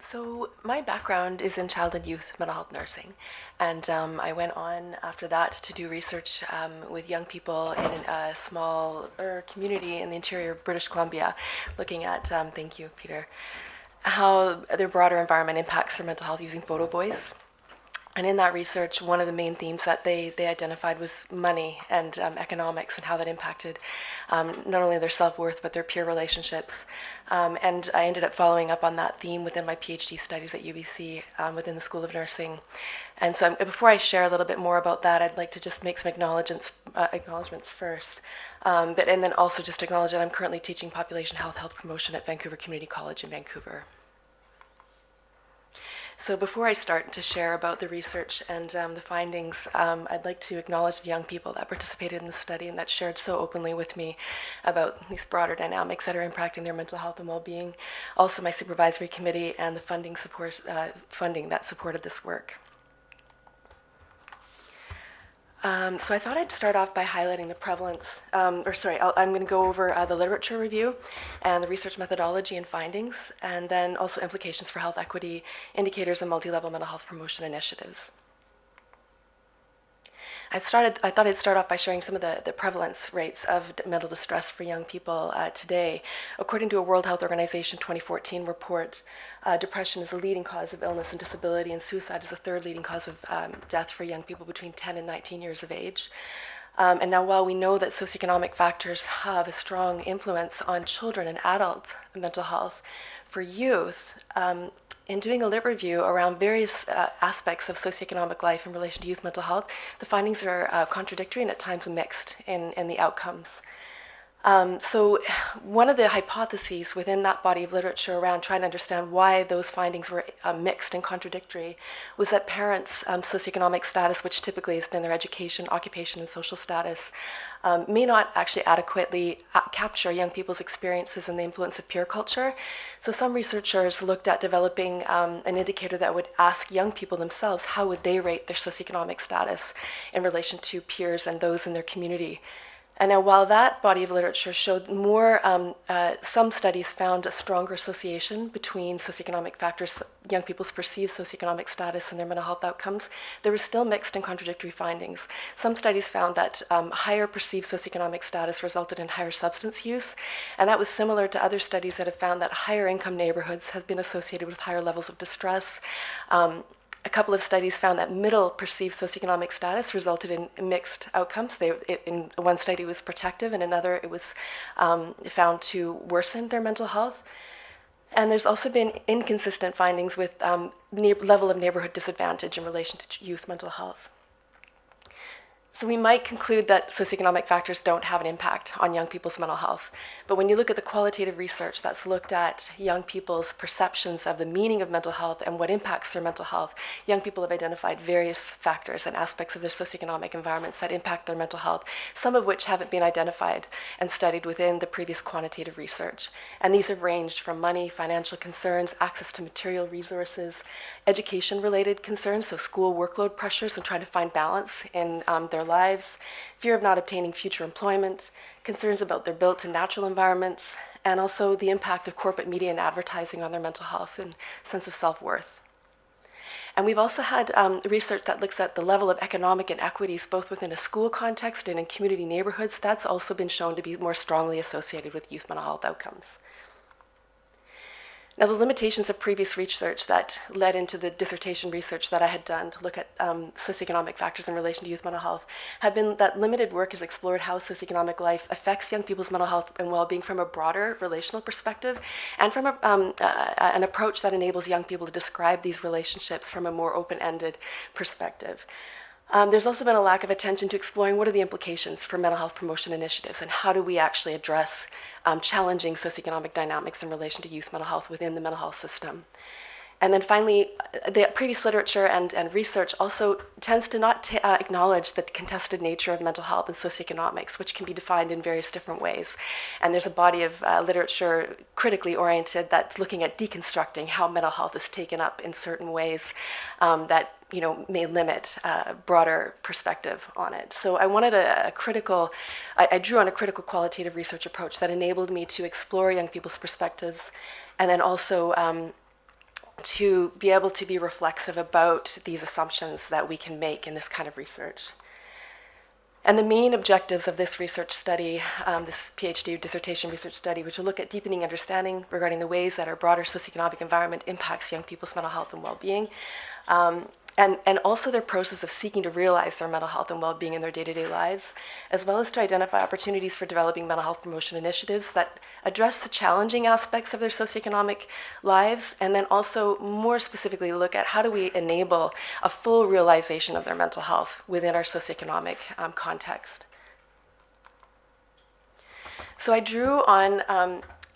So my background is in child and youth mental health nursing, and I went on after that to do research with young people in a small community in the interior of British Columbia, looking at, thank you, Peter, how their broader environment impacts their mental health using photo voice. And in that research, one of the main themes that they identified was money and economics and how that impacted not only their self-worth, but their peer relationships. And I ended up following up on that theme within my PhD studies at UBC within the School of Nursing. And so before I share a little bit more about that, I'd like to just make some acknowledgements first. And then also just acknowledge that I'm currently teaching population health promotion at Vancouver Community College in Vancouver. So before I start to share about the research and the findings, I'd like to acknowledge the young people that participated in the study and that shared so openly with me about these broader dynamics that are impacting their mental health and well-being. Also my supervisory committee and the funding that supported this work. So I thought I'd start off by highlighting the prevalence, I'm going to go over the literature review and the research methodology and findings, and then also implications for health equity, indicators, and multi-level mental health promotion initiatives. I thought I'd start off by sharing some of the prevalence rates of mental distress for young people today. According to a World Health Organization 2014 report, depression is the leading cause of illness and disability, and suicide is the third leading cause of death for young people between 10 and 19 years of age. And now while we know that socioeconomic factors have a strong influence on children and adults' mental health, for youth, in doing a lit review around various aspects of socioeconomic life in relation to youth mental health, the findings are contradictory and at times mixed in the outcomes. So one of the hypotheses within that body of literature around trying to understand why those findings were mixed and contradictory was that parents' socioeconomic status, which typically has been their education, occupation, and social status, may not actually adequately capture young people's experiences and the influence of peer culture. So some researchers looked at developing an indicator that would ask young people themselves how would they rate their socioeconomic status in relation to peers and those in their community. And now while that body of literature showed more, some studies found a stronger association between socioeconomic factors, young people's perceived socioeconomic status and their mental health outcomes, there were still mixed and contradictory findings. Some studies found that higher perceived socioeconomic status resulted in higher substance use, and that was similar to other studies that have found that higher income neighborhoods have been associated with higher levels of distress. A couple of studies found that middle perceived socioeconomic status resulted in mixed outcomes. In one study it was protective, and another it was found to worsen their mental health. And there's also been inconsistent findings with level of neighborhood disadvantage in relation to youth mental health. So we might conclude that socioeconomic factors don't have an impact on young people's mental health. But when you look at the qualitative research that's looked at young people's perceptions of the meaning of mental health and what impacts their mental health, young people have identified various factors and aspects of their socioeconomic environments that impact their mental health, some of which haven't been identified and studied within the previous quantitative research. And these have ranged from money, financial concerns, access to material resources, education-related concerns, so school workload pressures and trying to find balance in their lives, fear of not obtaining future employment, concerns about their built and natural environments, and also the impact of corporate media and advertising on their mental health and sense of self-worth. And we've also had research that looks at the level of economic inequities both within a school context and in community neighborhoods. That's also been shown to be more strongly associated with youth mental health outcomes. Now, the limitations of previous research that led into the dissertation research that I had done to look at socioeconomic factors in relation to youth mental health have been that limited work has explored how socioeconomic life affects young people's mental health and well-being from a broader relational perspective and from an approach that enables young people to describe these relationships from a more open-ended perspective. There's also been a lack of attention to exploring what are the implications for mental health promotion initiatives and how do we actually address challenging socioeconomic dynamics in relation to youth mental health within the mental health system. And then finally, the previous literature and research also tends to not acknowledge the contested nature of mental health and socioeconomics, which can be defined in various different ways. And there's a body of literature critically oriented that's looking at deconstructing how mental health is taken up in certain ways that may limit a broader perspective on it. So I wanted I drew on a critical qualitative research approach that enabled me to explore young people's perspectives and then also to be able to be reflexive about these assumptions that we can make in this kind of research. And the main objectives of this research study, this PhD dissertation research study, which will look at deepening understanding regarding the ways that our broader socioeconomic environment impacts young people's mental health and well-being, and also their process of seeking to realize their mental health and well-being in their day-to-day lives, as well as to identify opportunities for developing mental health promotion initiatives that address the challenging aspects of their socioeconomic lives, and then also more specifically look at how do we enable a full realization of their mental health within our socioeconomic context. So I drew on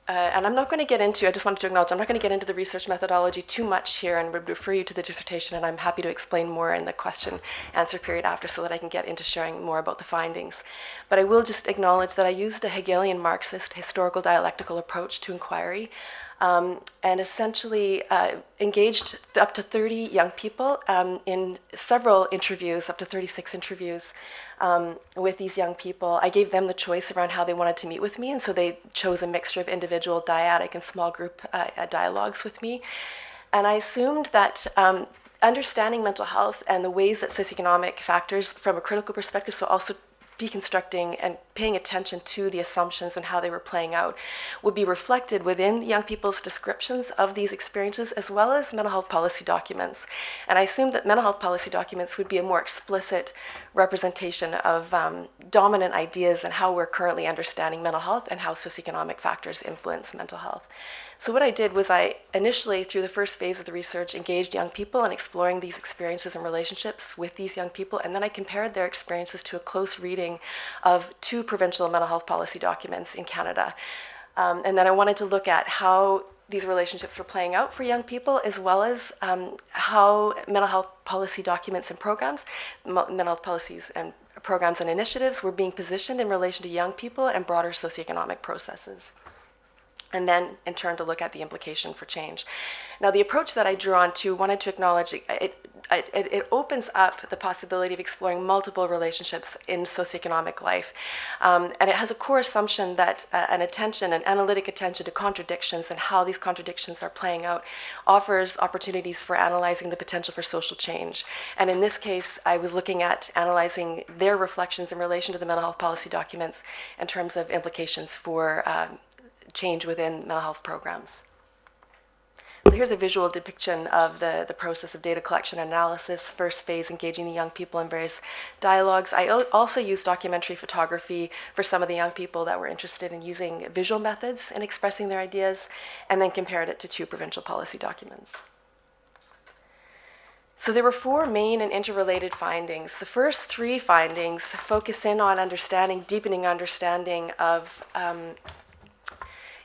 and I'm not going to get into, I just wanted to acknowledge, I'm not going to get into the research methodology too much here and would refer you to the dissertation, and I'm happy to explain more in the question answer period after so that I can get into sharing more about the findings. But I will just acknowledge that I used a Hegelian Marxist historical dialectical approach to inquiry, and essentially engaged up to 30 young people in several interviews, up to 36 interviews with these young people. I gave them the choice around how they wanted to meet with me, and so they chose a mixture of individual, dyadic, and small group dialogues with me. And I assumed that understanding mental health and the ways that socioeconomic factors from a critical perspective, so also deconstructing and paying attention to the assumptions and how they were playing out, would be reflected within young people's descriptions of these experiences, as well as mental health policy documents. And I assumed that mental health policy documents would be a more explicit representation of dominant ideas and how we're currently understanding mental health and how socioeconomic factors influence mental health. So what I did was I initially, through the first phase of the research, engaged young people in exploring these experiences and relationships with these young people, and then I compared their experiences to a close reading of 2 provincial mental health policy documents in Canada. And then I wanted to look at how these relationships were playing out for young people, as well as how mental health policy documents and programs, mental health policies and programs and initiatives were being positioned in relation to young people and broader socioeconomic processes. And then, in turn, to look at the implication for change. Now, the approach that I drew on to wanted to acknowledge it opens up the possibility of exploring multiple relationships in socioeconomic life. And it has a core assumption that an analytic attention to contradictions and how these contradictions are playing out offers opportunities for analyzing the potential for social change. And in this case, I was looking at analyzing their reflections in relation to the mental health policy documents in terms of implications for change within mental health programs. So here's a visual depiction of the process of data collection and analysis. First phase, engaging the young people in various dialogues. I also used documentary photography for some of the young people that were interested in using visual methods in expressing their ideas, and then compared it to 2 provincial policy documents. So there were 4 main and interrelated findings. The first 3 findings focus in on deepening understanding of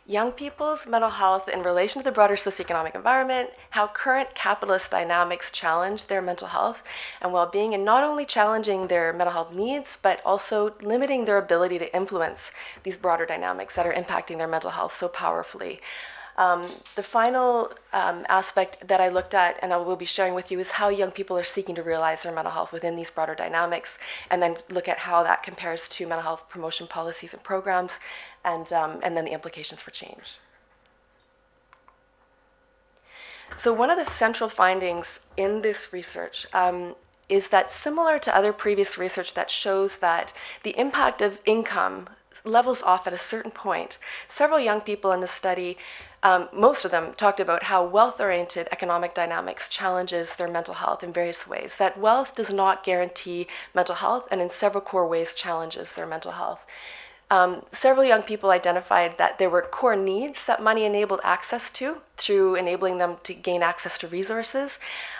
young people's mental health in relation to the broader socioeconomic environment, how current capitalist dynamics challenge their mental health and well-being, and not only challenging their mental health needs, but also limiting their ability to influence these broader dynamics that are impacting their mental health so powerfully. The final aspect that I looked at, and I will be sharing with you, is how young people are seeking to realize their mental health within these broader dynamics, and then look at how that compares to mental health promotion policies and programs, and then the implications for change. So one of the central findings in this research is that, similar to other previous research that shows that the impact of income levels off at a certain point, several young people in the study, most of them talked about how wealth-oriented economic dynamics challenges their mental health in various ways, that wealth does not guarantee mental health and in several core ways challenges their mental health. Several young people identified that there were core needs that money enabled access to through enabling them to gain access to resources,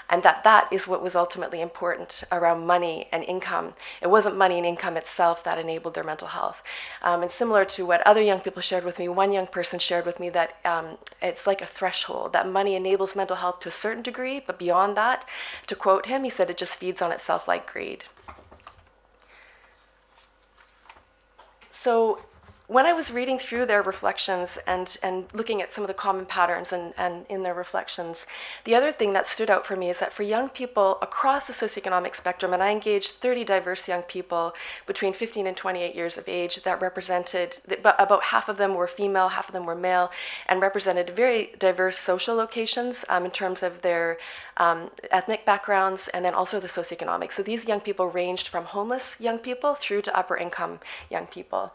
and that is what was ultimately important around money and income. It wasn't money and income itself that enabled their mental health. And similar to what other young people shared with me, one young person shared with me that it's like a threshold, that money enables mental health to a certain degree, but beyond that, to quote him, he said it just feeds on itself like greed. So when I was reading through their reflections and looking at some of the common patterns and in their reflections, the other thing that stood out for me is that for young people across the socioeconomic spectrum, and I engaged 30 diverse young people between 15 and 28 years of age that represented, about half of them were female, half of them were male, and represented very diverse social locations in terms of their ethnic backgrounds and then also the socioeconomic. So these young people ranged from homeless young people through to upper income young people.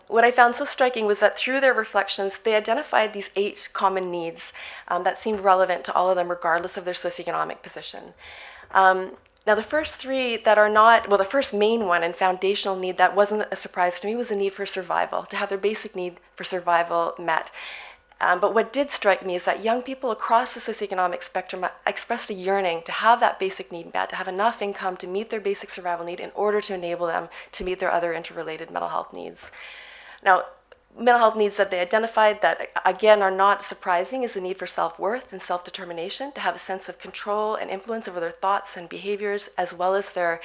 What I found so striking was that through their reflections, they identified these 8 common needs that seemed relevant to all of them, regardless of their socioeconomic position. Now, the first 3 that are not, well, the first main one and foundational need that wasn't a surprise to me was the need for survival, to have their basic need for survival met. But what did strike me is that young people across the socioeconomic spectrum expressed a yearning to have that basic need met, to have enough income to meet their basic survival need in order to enable them to meet their other interrelated mental health needs. Now, mental health needs that they identified that, again, are not surprising is the need for self-worth and self-determination, to have a sense of control and influence over their thoughts and behaviors, as well as their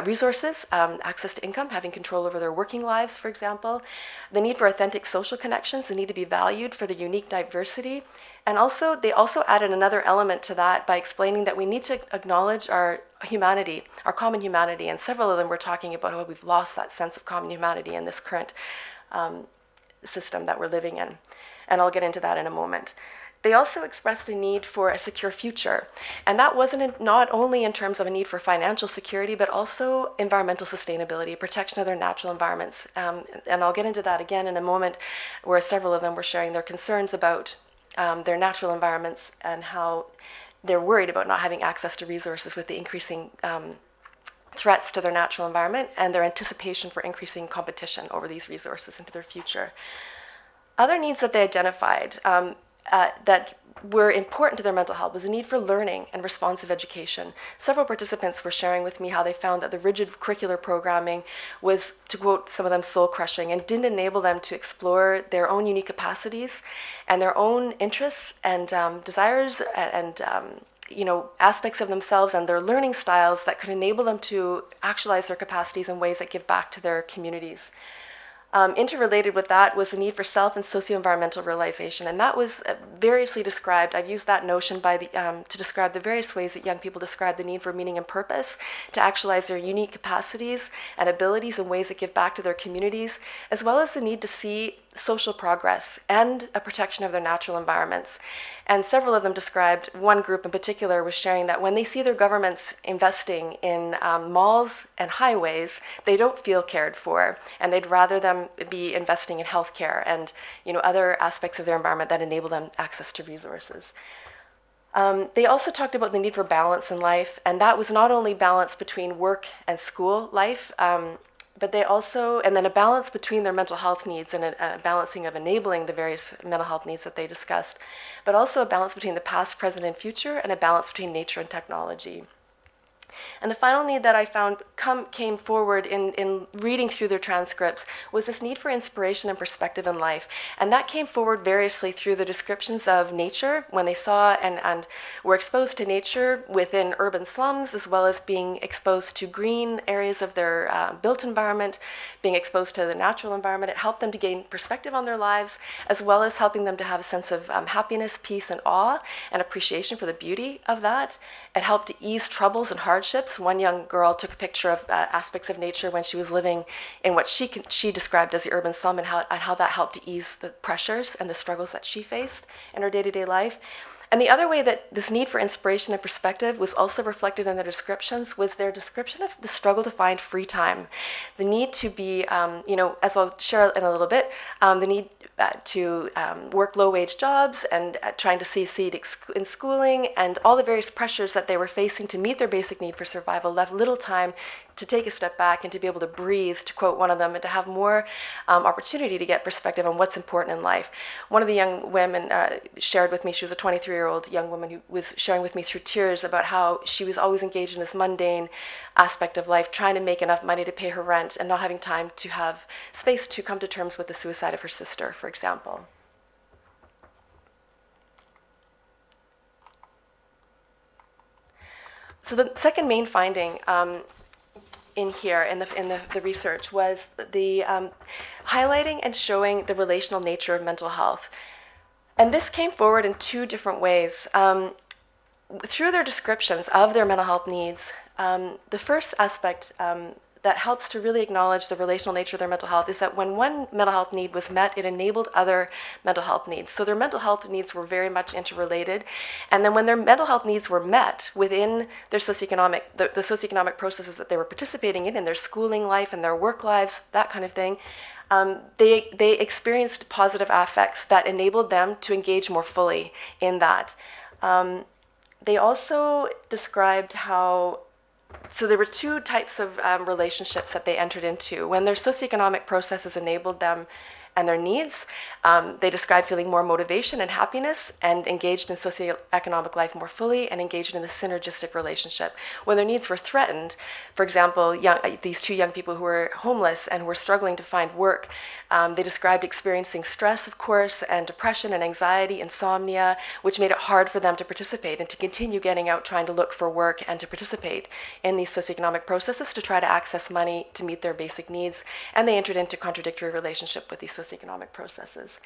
resources, access to income, having control over their working lives, for example. The need for authentic social connections, the need to be valued for their unique diversity. And also, they also added another element to that by explaining that we need to acknowledge our humanity, our common humanity. And several of them were talking about how we've lost that sense of common humanity in this current system that we're living in. And I'll get into that in a moment. They also expressed a need for a secure future. And that wasn't not only in terms of a need for financial security, but also environmental sustainability, protection of their natural environments. And I'll get into that again in a moment, where several of them were sharing their concerns about their natural environments and how they're worried about not having access to resources with the increasing threats to their natural environment and their anticipation for increasing competition over these resources into their future. Other needs that they identified that were important to their mental health was a need for learning and responsive education. Several participants were sharing with me how they found that the rigid curricular programming was, to quote some of them, soul-crushing and didn't enable them to explore their own unique capacities and their own interests and desires and aspects of themselves and their learning styles that could enable them to actualize their capacities in ways that give back to their communities. Interrelated with that was the need for self and socio-environmental realization, and that was variously described. I've used that notion to describe the various ways that young people describe the need for meaning and purpose, to actualize their unique capacities and abilities in ways that give back to their communities, as well as the need to see social progress and a protection of their natural environments. And several of them described, one group in particular was sharing that when they see their governments investing in malls and highways, they don't feel cared for, and they'd rather them be investing in healthcare and other aspects of their environment that enable them access to resources. They also talked about the need for balance in life, and that was not only balance between work and school life, but they also, and then a balance between their mental health needs and a balancing of enabling the various mental health needs that they discussed, but also a balance between the past, present, and future, and a balance between nature and technology. And the final need that I found came forward in reading through their transcripts was this need for inspiration and perspective in life. And that came forward variously through the descriptions of nature when they saw and were exposed to nature within urban slums, as well as being exposed to green areas of their built environment, being exposed to the natural environment. It helped them to gain perspective on their lives, as well as helping them to have a sense of happiness, peace, and awe, and appreciation for the beauty of that. It helped to ease troubles and hardships. One young girl took a picture of aspects of nature when she was living in what she described as the urban slum, and how that helped to ease the pressures and the struggles that she faced in her day-to-day life. And the other way that this need for inspiration and perspective was also reflected in their descriptions was their description of the struggle to find free time. The need to be, as I'll share in a little bit, the need to work low-wage jobs and trying to succeed in schooling, and all the various pressures that they were facing to meet their basic need for survival left little time to take a step back and to be able to breathe, to quote one of them, and to have more opportunity to get perspective on what's important in life. One of the young women shared with me, she was a 23-year-old young woman who was sharing with me through tears about how she was always engaged in this mundane aspect of life, trying to make enough money to pay her rent and not having time to have space to come to terms with the suicide of her sister, for example. So the second main finding in here in the research was the highlighting and showing the relational nature of mental health. And this came forward in two different ways. Through their descriptions of their mental health needs, the first aspect that helps to really acknowledge the relational nature of their mental health is that when one mental health need was met, it enabled other mental health needs. So their mental health needs were very much interrelated. And then when their mental health needs were met within their socioeconomic, the socioeconomic processes that they were participating in their schooling life and their work lives, that kind of thing, they experienced positive affects that enabled them to engage more fully in that. They also described how, so there were two types of relationships that they entered into. When their socioeconomic processes enabled them and their needs, they described feeling more motivation and happiness and engaged in socioeconomic life more fully and engaged in the synergistic relationship. When their needs were threatened, for example, these two young people who were homeless and were struggling to find work, they described experiencing stress, of course, and depression and anxiety, insomnia, which made it hard for them to participate and to continue getting out trying to look for work and to participate in these socioeconomic processes to try to access money to meet their basic needs. And they entered into contradictory relationship with these socioeconomic processes.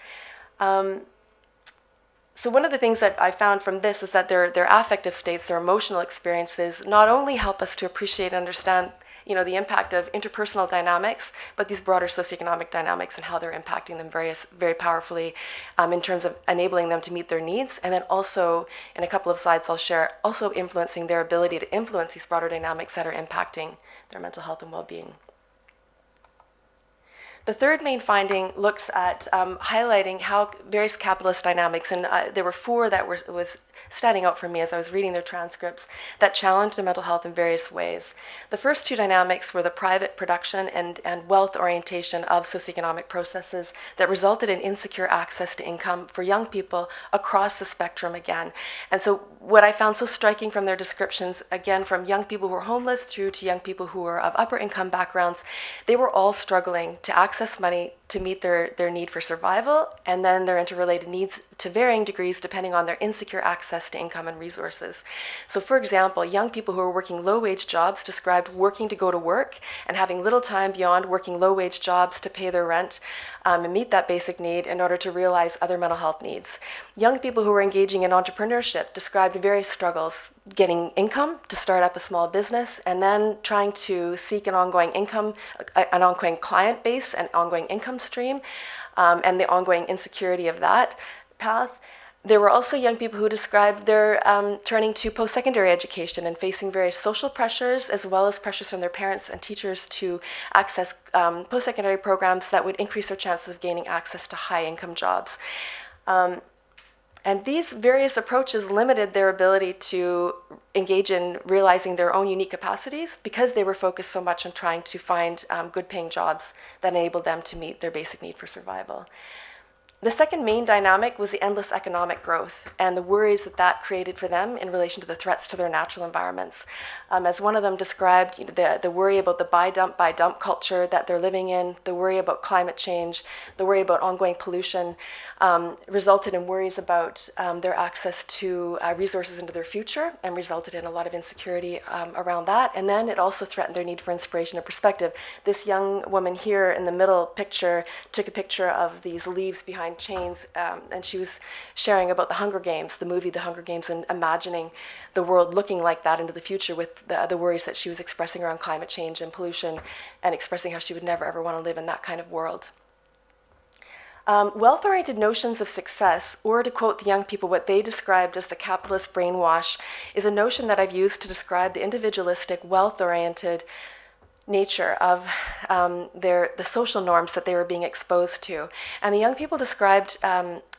So one of the things that I found from this is that their affective states, their emotional experiences, not only help us to appreciate and understand the impact of interpersonal dynamics, but these broader socioeconomic dynamics and how they're impacting them very powerfully in terms of enabling them to meet their needs. And then also, in a couple of slides I'll share, also influencing their ability to influence these broader dynamics that are impacting their mental health and well-being. The third main finding looks at highlighting how various capitalist dynamics, and there were four that was standing out for me as I was reading their transcripts, that challenged their mental health in various ways. The first two dynamics were the private production and wealth orientation of socioeconomic processes that resulted in insecure access to income for young people across the spectrum again. And so what I found so striking from their descriptions, again, from young people who were homeless through to young people who were of upper income backgrounds, they were all struggling to access money to meet their need for survival, and then their interrelated needs to varying degrees depending on their insecure access to income and resources. So for example, young people who were working low-wage jobs described working to go to work and having little time beyond working low-wage jobs to pay their rent and meet that basic need in order to realize other mental health needs. Young people who were engaging in entrepreneurship described various struggles, getting income to start up a small business, and then trying to seek an ongoing income, an ongoing client base, an ongoing income stream, and the ongoing insecurity of that path. There were also young people who described their turning to post-secondary education and facing various social pressures as well as pressures from their parents and teachers to access post-secondary programs that would increase their chances of gaining access to high-income jobs. And these various approaches limited their ability to engage in realizing their own unique capacities because they were focused so much on trying to find good-paying jobs that enabled them to meet their basic need for survival. The second main dynamic was the endless economic growth and the worries that that created for them in relation to the threats to their natural environments. As one of them described, the worry about the buy dump culture that they're living in, the worry about climate change, the worry about ongoing pollution, resulted in worries about their access to resources into their future and resulted in a lot of insecurity around that. And then it also threatened their need for inspiration and perspective. This young woman here in the middle picture took a picture of these leaves behind chains, and she was sharing about the Hunger Games, the movie The Hunger Games, and imagining the world looking like that into the future with the worries that she was expressing around climate change and pollution, and expressing how she would never ever want to live in that kind of world. Wealth-oriented notions of success, or to quote the young people, what they described as the capitalist brainwash, is a notion that I've used to describe the individualistic, wealth-oriented nature of the social norms that they were being exposed to. And the young people described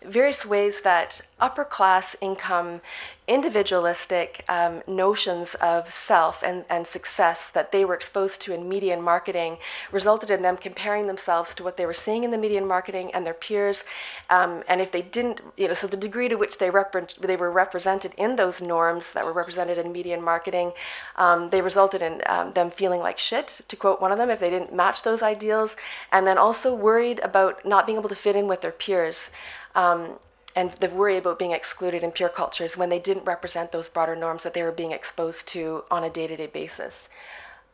various ways that upper class income, individualistic notions of self and success that they were exposed to in media and marketing resulted in them comparing themselves to what they were seeing in the media and marketing and their peers. And if they didn't, so the degree to which they were represented in those norms that were represented in media and marketing, they resulted in them feeling like shit, to quote one of them, if they didn't match those ideals, and then also worried about not being able to fit in with their peers. And the worry about being excluded in peer cultures when they didn't represent those broader norms that they were being exposed to on a day-to-day basis.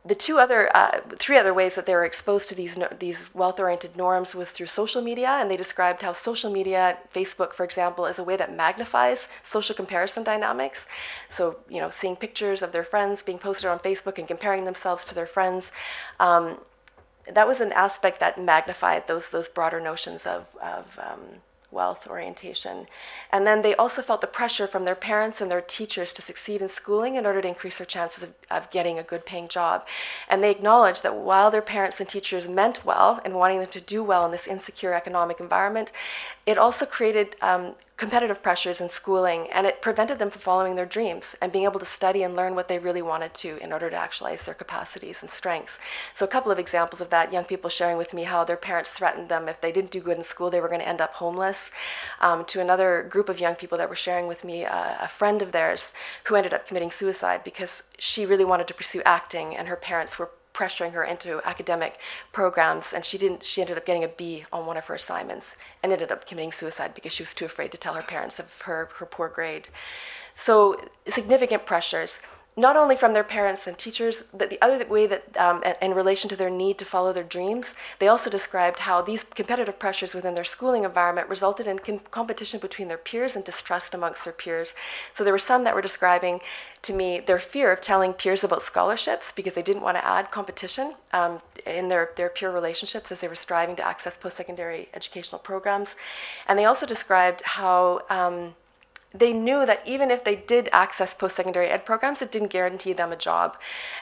The three other ways that they were exposed to these wealth-oriented norms was through social media, and they described how social media, Facebook, for example, is a way that magnifies social comparison dynamics. So, seeing pictures of their friends being posted on Facebook and comparing themselves to their friends, that was an aspect that magnified those broader notions of wealth orientation. And then they also felt the pressure from their parents and their teachers to succeed in schooling in order to increase their chances of getting a good paying job. And they acknowledged that while their parents and teachers meant well and wanting them to do well in this insecure economic environment, it also created competitive pressures in schooling, and it prevented them from following their dreams and being able to study and learn what they really wanted to in order to actualize their capacities and strengths. So a couple of examples of that, young people sharing with me how their parents threatened them if they didn't do good in school, they were going to end up homeless. To another group of young people that were sharing with me, a friend of theirs who ended up committing suicide because she really wanted to pursue acting, and her parents were pressuring her into academic programs, and she ended up getting a B on one of her assignments and ended up committing suicide because she was too afraid to tell her parents of her poor grade. So significant pressures, not only from their parents and teachers, but the other way that, in relation to their need to follow their dreams, they also described how these competitive pressures within their schooling environment resulted in competition between their peers and distrust amongst their peers. So there were some that were describing to me their fear of telling peers about scholarships because they didn't want to add competition in their peer relationships as they were striving to access post-secondary educational programs. And they also described how they knew that even if they did access post-secondary ed programs, it didn't guarantee them a job.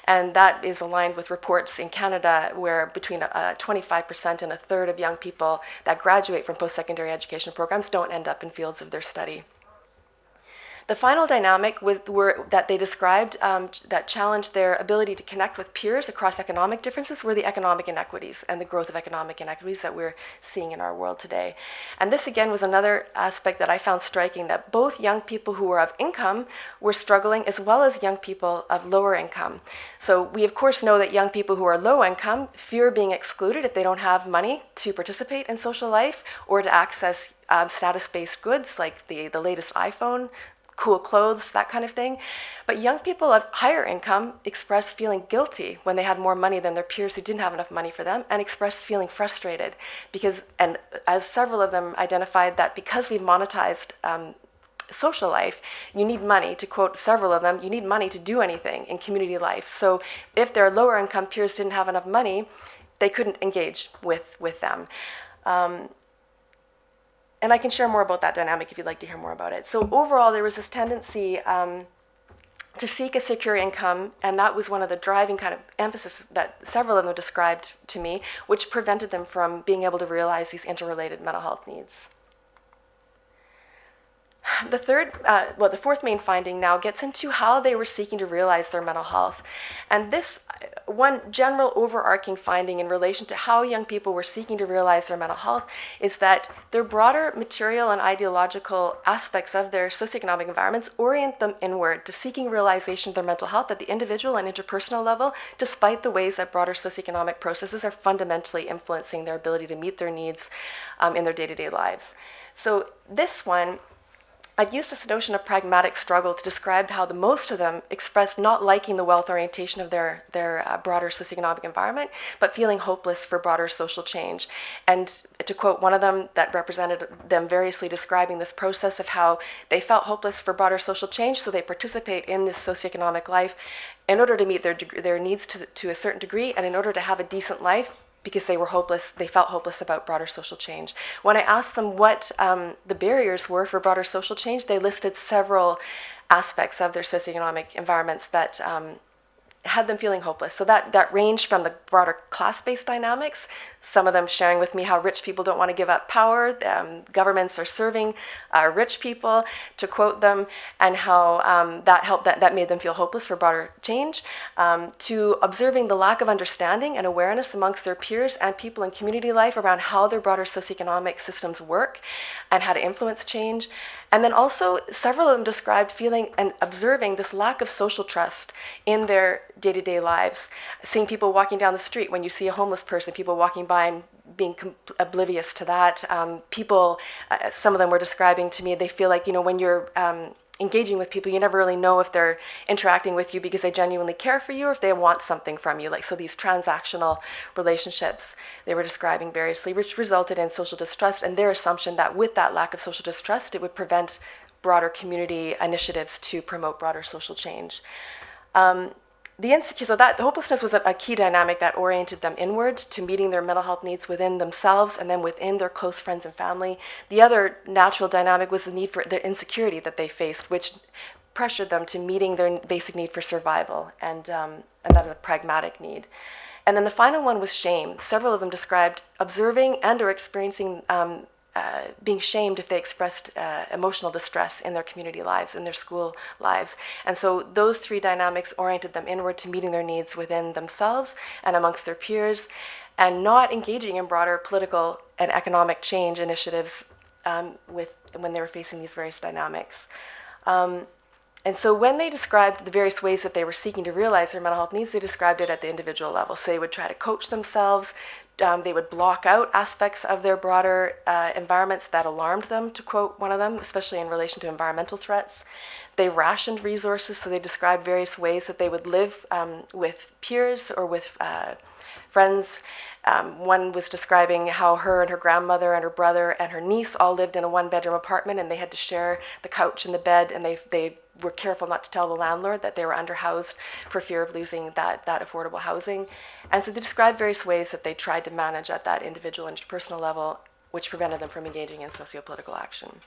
And that is aligned with reports in Canada where between 25% and a third of young people that graduate from post-secondary education programs don't end up in fields of their study. The final dynamic that they described that challenged their ability to connect with peers across economic differences were the economic inequities and the growth of economic inequities that we're seeing in our world today. And this again was another aspect that I found striking, that both young people who were of income were struggling as well as young people of lower income. So we of course know that young people who are low income fear being excluded if they don't have money to participate in social life or to access status-based goods like the latest iPhone, cool clothes, that kind of thing. But young people of higher income expressed feeling guilty when they had more money than their peers who didn't have enough money for them, and expressed feeling frustrated because, and as several of them identified, that because we've monetized social life, you need money, to quote several of them, you need money to do anything in community life. So if their lower income peers didn't have enough money, they couldn't engage with them. And I can share more about that dynamic if you'd like to hear more about it. So overall, there was this tendency to seek a secure income, and that was one of the driving kind of emphasis that several of them described to me, which prevented them from being able to realize these interrelated mental health needs. The fourth main finding now gets into how they were seeking to realize their mental health. And this one general overarching finding in relation to how young people were seeking to realize their mental health is that their broader material and ideological aspects of their socioeconomic environments orient them inward to seeking realization of their mental health at the individual and interpersonal level, despite the ways that broader socioeconomic processes are fundamentally influencing their ability to meet their needs in their day-to-day lives. So this one, I've used this notion of pragmatic struggle to describe how the most of them expressed not liking the wealth orientation of their broader socioeconomic environment, but feeling hopeless for broader social change. And to quote one of them that represented them variously describing this process of how they felt hopeless for broader social change, so they participate in this socioeconomic life in order to meet their needs to a certain degree, and in order to have a decent life, because they were hopeless, they felt hopeless about broader social change. When I asked them what the barriers were for broader social change, they listed several aspects of their socioeconomic environments that had them feeling hopeless. So that ranged from the broader class-based dynamics, some of them sharing with me how rich people don't want to give up power, governments are serving rich people, to quote them, and how that made them feel hopeless for broader change, to observing the lack of understanding and awareness amongst their peers and people in community life around how their broader socioeconomic systems work and how to influence change. And then also, several of them described feeling and observing this lack of social trust in their day-to-day lives. Seeing people walking down the street, when you see a homeless person, people walking by and being oblivious to that. Some of them were describing to me, they feel like, when you're engaging with people, you never really know if they're interacting with you because they genuinely care for you or if they want something from you. Like, so these transactional relationships they were describing variously, which resulted in social distrust, and their assumption that with that lack of social distrust, it would prevent broader community initiatives to promote broader social change. The hopelessness was a key dynamic that oriented them inward to meeting their mental health needs within themselves and then within their close friends and family. The other natural dynamic was the need for the insecurity that they faced, which pressured them to meeting their basic need for survival, and that is a pragmatic need. And then the final one was shame. Several of them described observing and or experiencing being shamed if they expressed emotional distress in their community lives, in their school lives. And so those three dynamics oriented them inward to meeting their needs within themselves and amongst their peers, and not engaging in broader political and economic change initiatives when they were facing these various dynamics. And so when they described the various ways that they were seeking to realize their mental health needs, they described it at the individual level. So they would try to coach themselves. They would block out aspects of their broader environments that alarmed them, to quote one of them, especially in relation to environmental threats. They rationed resources, so they described various ways that they would live with peers or with friends. One was describing how her and her grandmother and her brother and her niece all lived in a one-bedroom apartment, and they had to share the couch and the bed, and they were careful not to tell the landlord that they were underhoused for fear of losing that affordable housing. And so they described various ways that they tried to manage at that individual and interpersonal level, which prevented them from engaging in socio-political action.